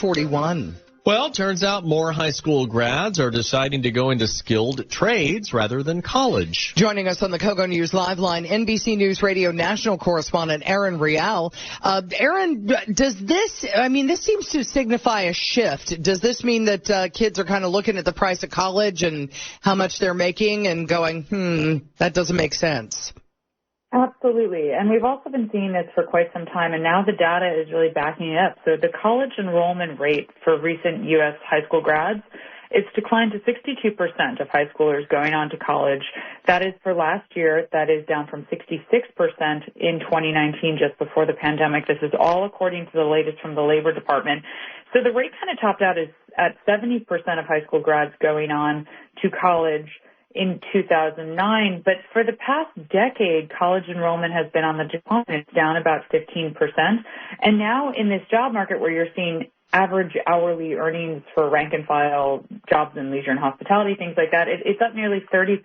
41. Well, turns out more high school grads are deciding to go into skilled trades rather than college. Joining us on the KOGO News Live Line, NBC News Radio national correspondent Aaron Real. Aaron, does this seems to signify a shift. Does this mean that kids are kind of looking at the price of college and how much they're making and going, that doesn't make sense? Absolutely. And we've also been seeing this for quite some time, and now the data is really backing it up. So the college enrollment rate for recent U.S. high school grads, it's declined to 62% of high schoolers going on to college. That is for last year. That is down from 66% in 2019, just before the pandemic. This is all according to the latest from the Labor Department. So the rate kind of topped out at 70% of high school grads going on to college in 2009, but for the past decade, college enrollment has been on the decline. It's down about 15%. And now in this job market where you're seeing average hourly earnings for rank and file jobs in leisure and hospitality, things like that, it's up nearly 30%.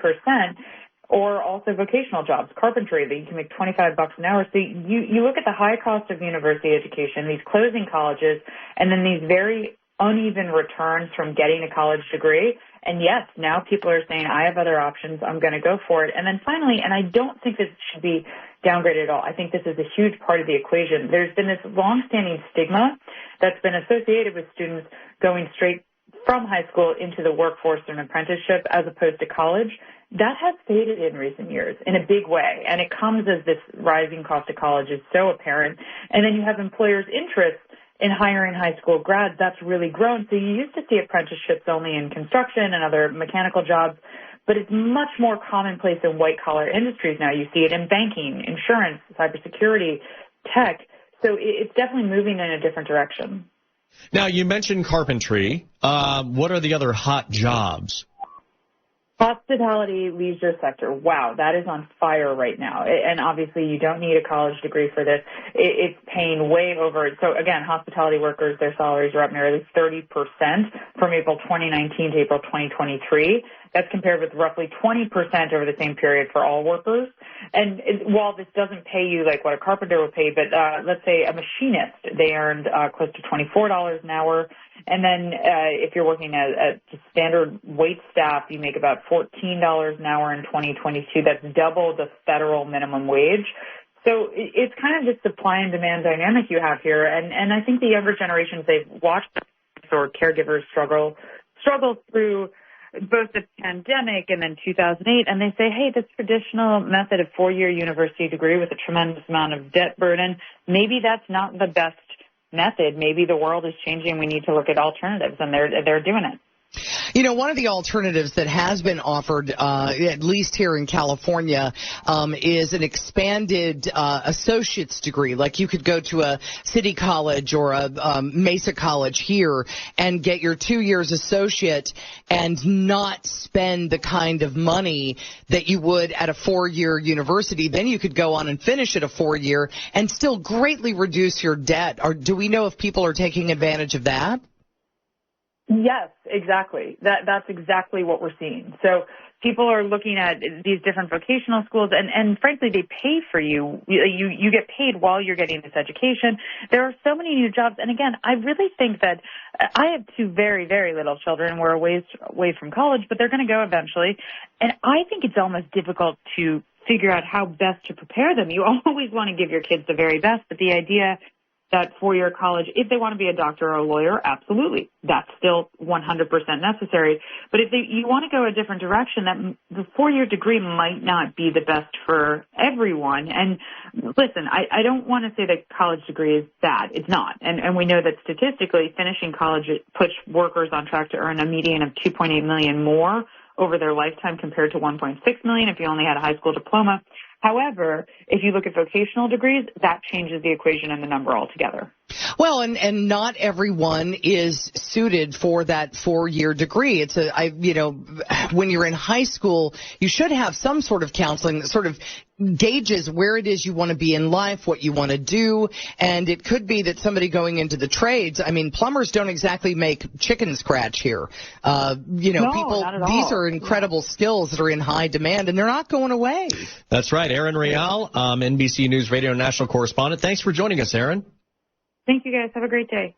Or also vocational jobs, carpentry, that you can make $25 an hour. So you look at the high cost of university education, these closing colleges, and then these very uneven returns from getting a college degree. And yes, now people are saying, I have other options, I'm going to go for it. And then finally, and I don't think this should be downgraded at all, I think this is a huge part of the equation. There's been this longstanding stigma that's been associated with students going straight from high school into the workforce or an apprenticeship as opposed to college. That has faded in recent years in a big way, and it comes as this rising cost of college is so apparent. And then you have employers' interest in hiring high school grads. That's really grown. So you used to see apprenticeships only in construction and other mechanical jobs, but it's much more commonplace in white-collar industries now. You see it in banking, insurance, cybersecurity, tech. So it's definitely moving in a different direction. Now, you mentioned carpentry. What are the other hot jobs? Hospitality, leisure sector. Wow, that is on fire right now. And obviously you don't need a college degree for this. It's paying way over. So again, hospitality workers, their salaries are up nearly 30% from April 2019 to April 2023. That's compared with roughly 20% over the same period for all workers. And while this doesn't pay you like what a carpenter would pay, but let's say a machinist, they earned close to $24 an hour. And then if you're working at just standard wait staff, you make about $14 an hour in 2022. That's double the federal minimum wage. So it's kind of this supply and demand dynamic you have here. And I think the younger generations, they've watched or caregivers struggle through both the pandemic and then 2008, and they say, hey, this traditional method of four-year university degree with a tremendous amount of debt burden, maybe that's not the best method. Maybe the world is changing. We need to look at alternatives, and they're doing it. You know, one of the alternatives that has been offered, at least here in California, is an expanded associate's degree. Like you could go to a city college or a Mesa college here and get your 2 years associate and not spend the kind of money that you would at a four-year university. Then you could go on and finish at a four-year and still greatly reduce your debt. Or do we know if people are taking advantage of that? Yes, exactly. That's exactly what we're seeing. So people are looking at these different vocational schools, and frankly, they pay for you. You get paid while you're getting this education. There are so many new jobs. And again, I really think that I have two very, very little children. We're a ways away from college, but they're going to go eventually. And I think it's almost difficult to figure out how best to prepare them. You always want to give your kids the very best, but the idea that four-year college, if they want to be a doctor or a lawyer, absolutely. That's still 100% necessary. But if you want to go a different direction, that the four-year degree might not be the best for everyone. And listen, I don't want to say that college degree is bad. It's not. And we know that statistically, finishing college puts workers on track to earn a median of $2.8 million more over their lifetime compared to $1.6 million if you only had a high school diploma. However, if you look at vocational degrees, that changes the equation and the number altogether. Well, and not everyone is suited for that four-year degree. When you're in high school, you should have some sort of counseling that sort of gauges where it is you want to be in life, what you want to do, and it could be that somebody going into the trades, I mean, plumbers don't exactly make chicken scratch here. No, people, not at all. These are incredible skills that are in high demand, and they're not going away. That's right. Aaron Real, NBC News Radio national correspondent. Thanks for joining us, Aaron. Thank you, guys. Have a great day.